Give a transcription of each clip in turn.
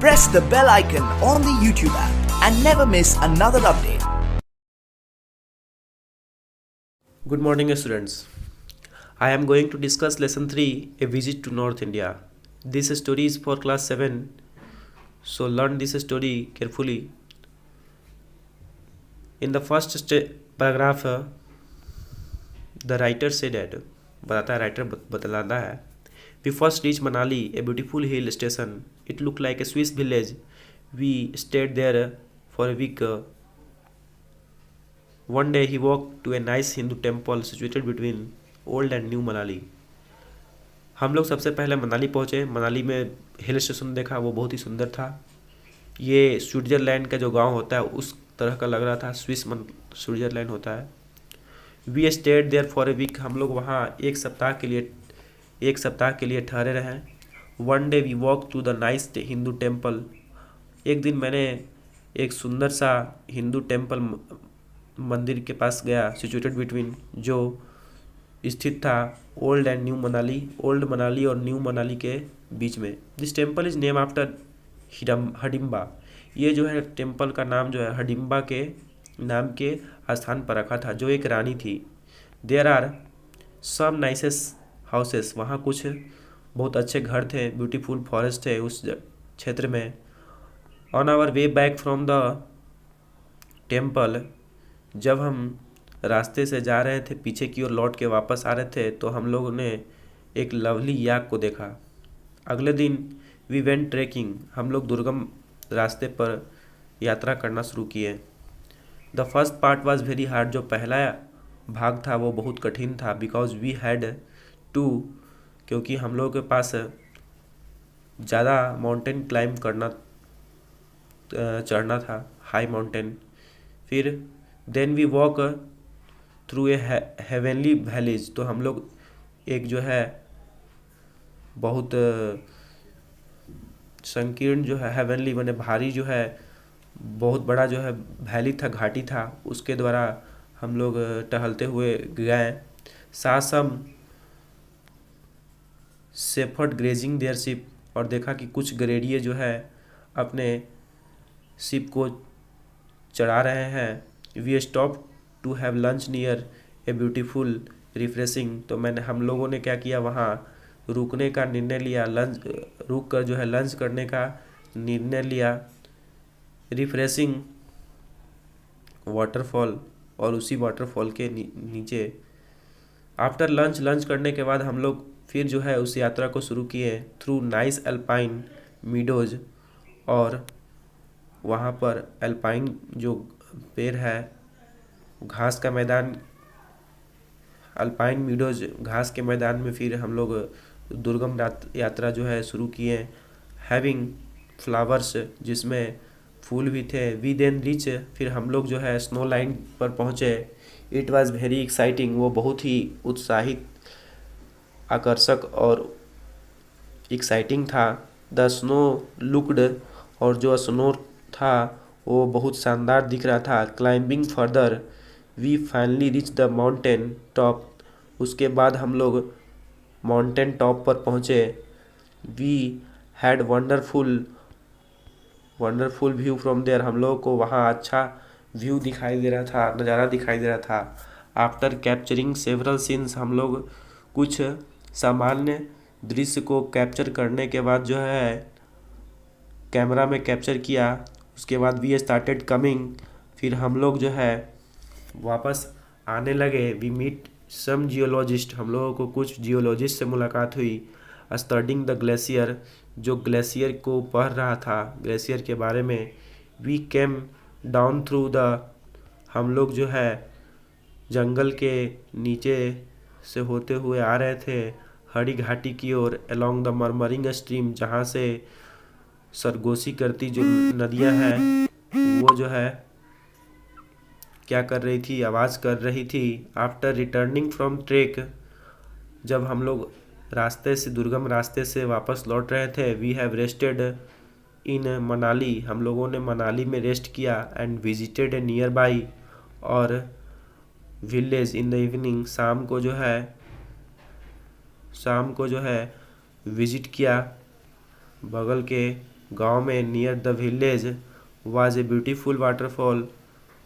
Press the bell icon on the YouTube app and never miss another update. Good morning students. I am going to discuss lesson 3, a visit to North India. This story is for class 7, so learn this story carefully. In the first paragraph, the writer said that, बताता है writer बतलाता है, we first reached Manali, a beautiful hill station. It looked like a Swiss village. We stayed there for a week. One day he walked to a nice Hindu temple situated between old and new Manali. हम लोग सबसे पहले मनाली पहुँचे. मनाली में hill station देखा, वो बहुत ही सुंदर था. ये स्विट्ज़रलैंड का जो गांव होता है उस तरह का लग रहा था. स्विट्ज़रलैंड होता है. We stayed there for a week. हम लोग वहाँ एक सप्ताह के लिए ठहरे रहे. One day we walk to the nice Hindu temple. एक दिन मैंने एक सुंदर सा हिंदू टेम्पल मंदिर के पास गया, सिचुएटेड बिटवीन, जो स्थित था old and new Manali, old Manali और न्यू मनाली के बीच में. This temple is name after Hadimba. ये जो है टेम्पल का नाम जो है हडिम्बा के नाम के स्थान पर रखा था, जो एक रानी थी. There are some nices houses. वहाँ कुछ बहुत अच्छे घर थे. ब्यूटीफुल फॉरेस्ट है उस क्षेत्र में. On our way back from the temple, जब हम रास्ते से जा रहे थे, पीछे की ओर लौट के वापस आ रहे थे, तो हम लोगों ने एक लवली याक को देखा. अगले दिन वी वेंट ट्रेकिंग. हम लोग दुर्गम रास्ते पर यात्रा करना शुरू किए. The first part was very hard. जो पहला भाग था वो बहुत कठिन था. बिकॉज वी हैड टू, क्योंकि हम लोगों के पास ज़्यादा माउंटेन क्लाइंब चढ़ना था, हाई माउंटेन. फिर then we walk through a heavenly valleys. तो हम लोग एक जो है बहुत संकीर्ण जो है, हेवनली माने भारी जो है, बहुत बड़ा जो है वैली था, घाटी था, उसके द्वारा हम लोग टहलते हुए गए. सासम सेफर्ड ग्रेजिंग देयर शिप. और देखा कि कुछ गरेडिये जो है अपने शिप को चढ़ा रहे हैं. We stop to have lunch near a beautiful refreshing. तो हम लोगों ने क्या किया, वहाँ रुकने का निर्णय लिया. रुक कर जो है लंच करने का निर्णय लिया. रिफ्रेशिंग वाटरफॉल, और उसी वाटरफॉल के नीचे. आफ्टर लंच करने के बाद हम लोग फिर जो है उस यात्रा को शुरू किए थ्रू नाइस एल्पाइन मीडोज. और वहाँ पर एल्पाइन जो पेड़ है, घास का मैदान, अल्पाइन मीडोज, घास के मैदान में फिर हम लोग दुर्गम यात्रा जो है शुरू किए. हैविंग फ्लावर्स, जिसमें फूल भी थे. वी देन रीच, फिर हम लोग जो है स्नो लाइन पर पहुँचे. It was very exciting. वो बहुत ही उत्साहित, आकर्षक और एक्साइटिंग था. द स्नो लुक्ड, और जो स्नो था वो बहुत शानदार दिख रहा था. Climbing further, we finally reach the mountain top. उसके बाद हम लोग माउंटेन टॉप पर पहुँचे. We had wonderful view from there. हम लोगों को वहाँ अच्छा व्यू दिखाई दे रहा था, नज़ारा दिखाई दे रहा था. आफ्टर कैप्चरिंग सेवरल सीन्स, हम लोग कुछ सामान्य दृश्य को कैप्चर करने के बाद जो है कैमरा में कैप्चर किया. उसके बाद वी स्टार्टेड कमिंग, फिर हम लोग जो है वापस आने लगे. We meet some geologist. हम लोगों को कुछ जियोलॉजिस्ट से मुलाकात हुई. स्टडिंग द ग्लेशियर, जो ग्लेशियर को पढ़ रहा था, ग्लेशियर के बारे में. We came down through the, हम लोग जो है जंगल के नीचे से होते हुए आ रहे थे हरी घाटी की ओर. अलोंग द मरमरिंग स्ट्रीम, जहाँ से सरगोशी करती जो नदियाँ हैं वो जो है क्या कर रही थी, आवाज़ कर रही थी. आफ्टर रिटर्निंग फ्रॉम ट्रेक, जब हम लोग दुर्गम रास्ते से वापस लौट रहे थे. वी हैव रेस्टेड इन मनाली. हम लोगों ने मनाली में रेस्ट किया. And visited a near by और विलेज इन द इवनिंग. शाम को जो है विजिट किया बगल के गांव में near the village was a beautiful waterfall,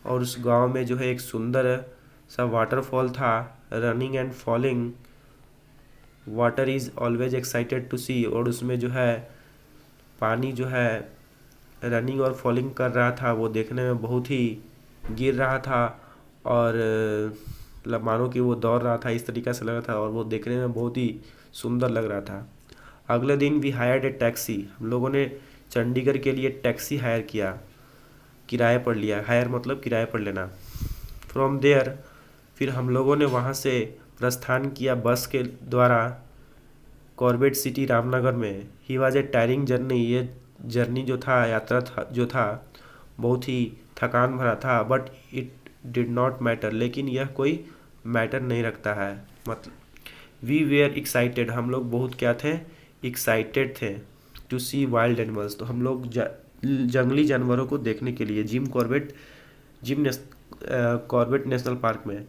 और उस गांव में जो है एक सुंदर सा वाटरफॉल था। Running and falling water is always excited to see, और उसमें जो है पानी जो है रनिंग और फॉलिंग कर रहा था, वो देखने में बहुत ही गिर रहा था, और मतलब मानो कि वो दौड़ रहा था, इस तरीक़े से लग रहा था, और वो देखने में बहुत ही सुंदर लग रहा था। अगले दिन वी हायर्ड ए टैक्सी, हम लोगों ने चंडीगढ़ के लिए टैक्सी हायर किया, किराए पर लिया। हायर मतलब किराए पर लेना। फ्रॉम देयर, फिर हम लोगों ने वहाँ से प्रस्थान किया बस के द्वारा कॉर्बेट सिटी रामनगर में। He was a tiring journey, ये जर्नी जो था, यात्रा था जो था, बहुत ही थकान भरा था। But it did not matter, लेकिन यह कोई मैटर नहीं रखता है। मतलब वी वेयर एक्साइटेड, हम लोग बहुत क्या थे, एक्साइटेड थे। टू सी वाइल्ड एनिमल्स, तो हम लोग जंगली जानवरों को देखने के लिए कॉर्बेट नेशनल पार्क में।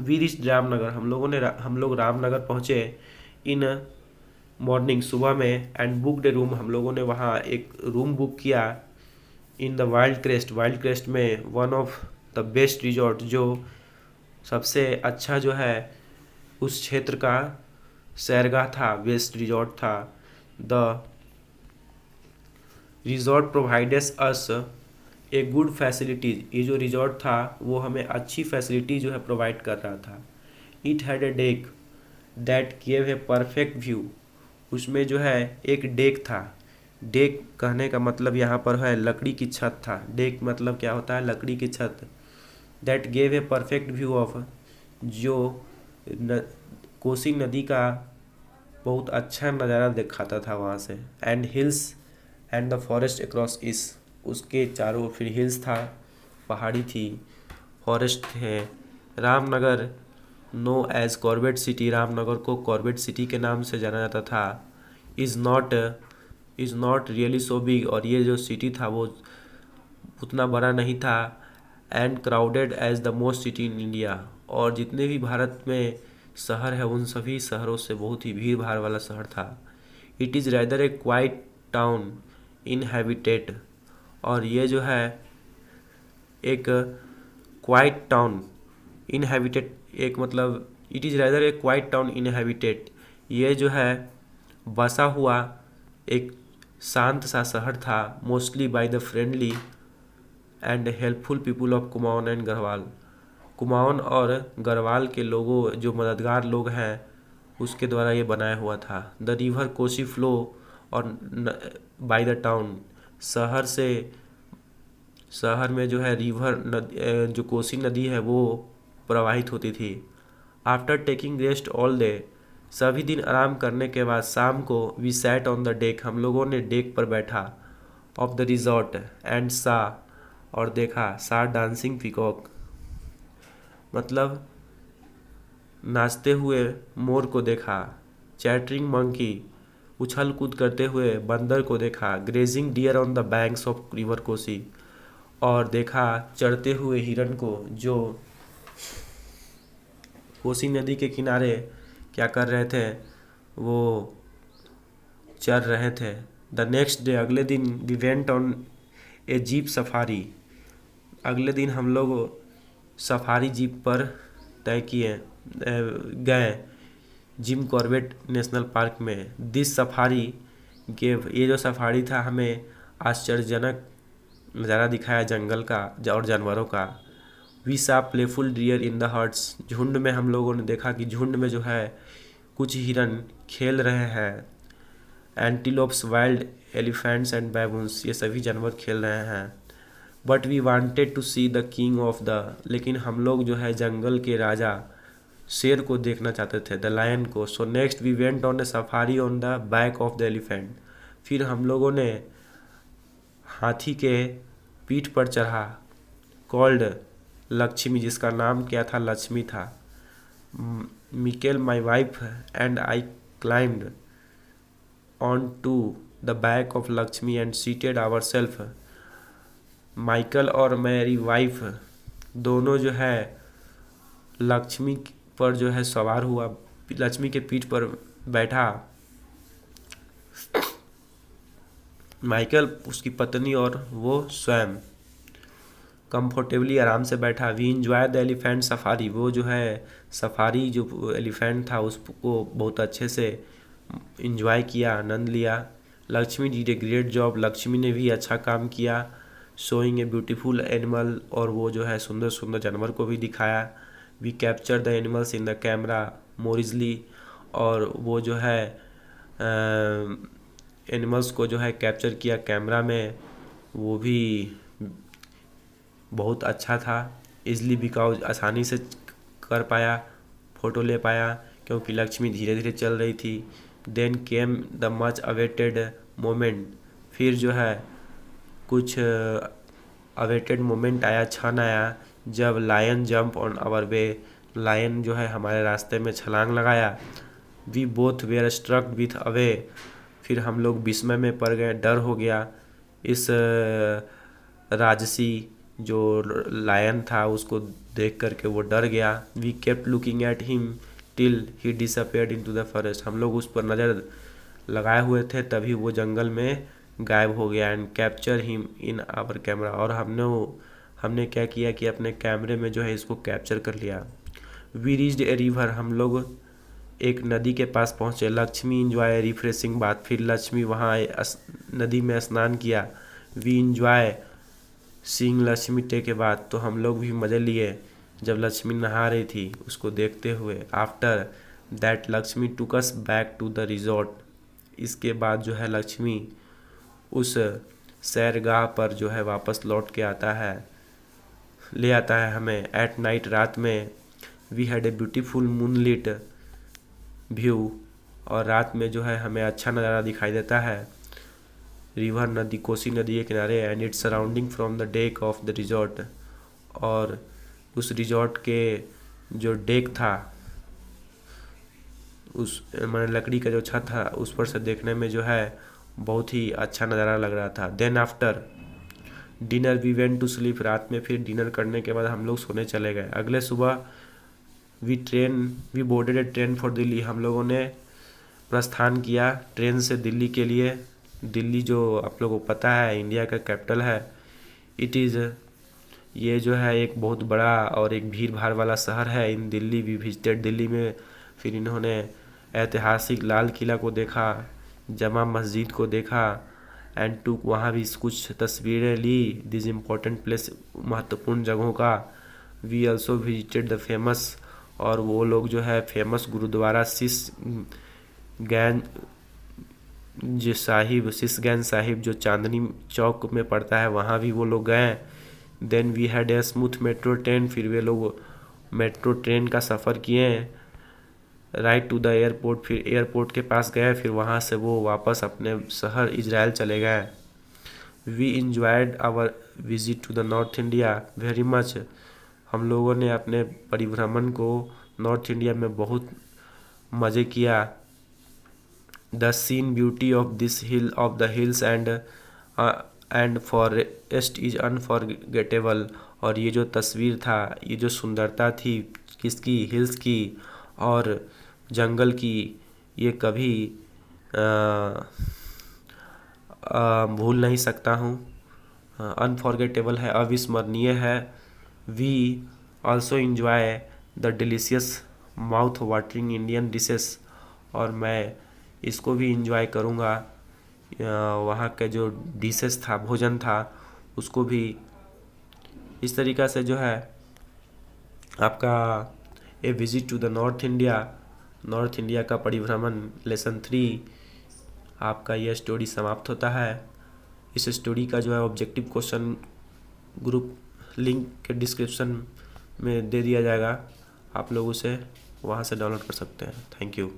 वी रिच रामनगर, हम लोग रामनगर पहुँचे इन मॉर्निंग, सुबह में। एंड बुक डे रूम, हम लोगों ने वहाँ एक रूम बुक किया इन द वाइल्ड क्रेस्ट में, one of the best resort, जो सबसे अच्छा जो है उस क्षेत्र का सैरगाह था, बेस्ट रिजॉर्ट था। The resort provides us a good facilities, ये जो रिजॉर्ट था वो हमें अच्छी फैसिलिटी जो है प्रोवाइड कर रहा था। It had a deck that give a perfect view, उसमें जो है एक डेक था। डेक कहने का मतलब यहाँ पर है लकड़ी की छत था। डेक मतलब क्या होता है, लकड़ी की छत। That gave a perfect view of, जो कोसी नदी का बहुत अच्छा नज़ारा दिखाता था वहाँ से। And hills and the forest across इस, उसके चारों ओर फिर हिल्स था, पहाड़ी थी, फॉरेस्ट थे। Ramnagar known as Corbett city, Ramnagar को कॉर्बेट सिटी के नाम से जाना जाता था। Is not really so big, और ये जो सिटी था वो उतना बड़ा नहीं था। And crowded as the most city in India, और जितने भी भारत में शहर है उन सभी शहरों से बहुत ही भीड़ भाड़ वाला शहर था। It is rather A quite town inhabited, और ये जो है एक क्वाइट टाउन इनहैबिटेड, एक मतलब it is rather A quite town inhabited, ये जो है बसा हुआ एक शांत सा शहर था। Mostly by the friendly and helpful people of Kumaon and Garhwal, Kumaon और गढ़वाल के लोगों, जो मददगार लोग हैं, उसके द्वारा ये बनाया हुआ था। द रिवर कोसी फ्लो, और बाय द टाउन, शहर में जो है रिवर जो कोसी नदी है वो प्रवाहित होती थी। After taking rest all day, सभी दिन आराम करने के बाद शाम को we sat on the deck, हम लोगों ने डेक पर बैठा ऑफ द रिजॉर्ट एंड सा, और देखा सा डांसिंग पीकॉक, मतलब नाचते हुए मोर को देखा। चैटरिंग मंकी, उछल कूद करते हुए बंदर को देखा। Grazing deer on the banks of river Kosi, और देखा चढ़ते हुए हिरन को, जो कोसी नदी के किनारे क्या कर रहे थे, वो चर रहे थे। द नेक्स्ट डे, अगले दिन we went on a jeep safari, अगले दिन हम लोग सफारी जीप पर गए जिम कॉर्बेट नेशनल पार्क में। दिस सफारी गेव, ये जो सफारी था हमें आश्चर्यजनक नज़ारा दिखाया जंगल का और जानवरों का। We saw playful deer in the herds, झुंड में हम लोगों ने देखा कि झुंड में जो है कुछ हिरन खेल रहे हैं। Antelopes, wild elephants and baboons, ये सभी जानवर खेल रहे हैं। But we wanted to see the king of the, लेकिन हम लोग जो है जंगल के राजा शेर को देखना चाहते थे, द लायन को। So next we went on a safari on the back of the elephant, फिर हम लोगों ने हाथी के पीठ पर चढ़ा। कॉल्ड लक्ष्मी, जिसका नाम क्या था, लक्ष्मी था। Michael my wife and I climbed on to the back of Lakshmi and seated our self, Michael और मेरी वाइफ दोनों जो है लक्ष्मी पर जो है सवार हुआ, लक्ष्मी के पीठ पर बैठा। माइकल, उसकी पत्नी और वो स्वयं कंफर्टेबली आराम से बैठा। We enjoy the elephant safari, वो जो है सफारी जो एलिफेंट था उसको बहुत अच्छे से इंजॉय किया, आनंद लिया। Lakshmi did a great job, Lakshmi ने भी अच्छा काम किया। शोइंग ए ब्यूटीफुल एनिमल, और वो जो है सुंदर सुंदर जानवर को भी दिखाया। We capture the animals in the camera more easily, और वो जो है एनिमल्स को जो है कैप्चर किया कैमरा में, वो भी बहुत अच्छा था। इजली बिकॉज, आसानी से कर पाया, फ़ोटो ले पाया, क्योंकि लक्ष्मी धीरे धीरे चल रही थी। Then came the much awaited moment, फिर जो है कुछ अवेटेड मोमेंट आया, क्षण आया, जब lion jump on our way, lion जो है हमारे रास्ते में छलांग लगाया। We both were struck with awe, फिर हम लोग विस्मय में पड़ गए, डर हो गया। इस राजसी जो लायन था उसको देख करके वो डर गया। We kept looking at him till he disappeared into the forest, हम लोग उस पर नज़र लगाए हुए थे, तभी वो जंगल में गायब हो गया। And capture him in our camera, और हमने क्या किया कि अपने कैमरे में जो है इसको कैप्चर कर लिया। वी रीच्ड ए रिवर, हम लोग एक नदी के पास पहुँचे। लक्ष्मी इंजॉय रिफ्रेशिंग बात, फिर लक्ष्मी वहाँ नदी में स्नान किया। We enjoy seeing Lakshmi take a bath, तो हम लोग भी मज़े लिए जब लक्ष्मी नहा रही थी उसको देखते हुए। After that Lakshmi took us back to the resort, इसके बाद जो है लक्ष्मी उस सैरगाह पर जो है वापस लौट के ले आता है हमें। एट नाइट, रात में, we had a beautiful moonlit view, और रात में जो है हमें अच्छा नज़ारा दिखाई देता है। रिवर, नदी, कोसी नदी के किनारे, and its surrounding from the deck of the resort, और उस रिजॉर्ट के जो डेक था, उस मैंने लकड़ी का जो छत था उस पर से देखने में जो है बहुत ही अच्छा नज़ारा लग रहा था। Then after dinner we went to sleep, रात में फिर डिनर करने के बाद हम लोग सोने चले गए। अगले सुबह we boarded a train for Delhi, हम लोगों ने प्रस्थान किया ट्रेन से दिल्ली के लिए। दिल्ली जो आप लोगों को पता है इंडिया का कैपिटल है। ये जो है एक बहुत बड़ा और एक भीड़ भाड़ वाला शहर है। इन दिल्ली वी विजिटेड, दिल्ली में फिर इन्होंने ऐतिहासिक लाल किला को देखा, जमा मस्जिद को देखा, एंड टू वहाँ भी कुछ तस्वीरें ली, दिस इम्पोर्टेंट प्लेस, महत्वपूर्ण जगहों का। We also visited the famous, और वो लोग जो है फेमस गुरुद्वारा सिसगंज साहिब जो चांदनी चौक में पड़ता है, वहाँ भी वो लोग गए। Then we had a smooth metro train, फिर वे लोग मेट्रो ट्रेन का सफ़र किए राइट टू द एयरपोर्ट, फिर एयरपोर्ट के पास गए, फिर वहाँ से वो वापस अपने शहर इजराइल चले गए। We enjoyed our visit to the north India very much, हम लोगों ने अपने परिभ्रमण को नॉर्थ इंडिया में बहुत मज़े किया। The scene beauty of this hill of the hills and forest is unforgettable, और ये जो तस्वीर था, ये जो सुंदरता थी किसकी, हिल्स की और जंगल की, ये कभी भूल नहीं सकता हूँ। अनफॉरगेटेबल है, अविस्मरणीय है। We also enjoy the delicious mouth watering Indian dishes, और मैं इसको भी इंजॉय करूँगा। वहाँ के जो डिशेस था, भोजन था, उसको भी इस तरीक़ा से जो है आपका a visit to the north India का परिभ्रमण लेसन 3 आपका यह स्टोरी समाप्त होता है। इस स्टोरी का जो है ऑब्जेक्टिव क्वेश्चन ग्रुप लिंक के डिस्क्रिप्शन में दे दिया जाएगा, आप लोग उसे वहाँ से डाउनलोड कर सकते हैं। Thank you.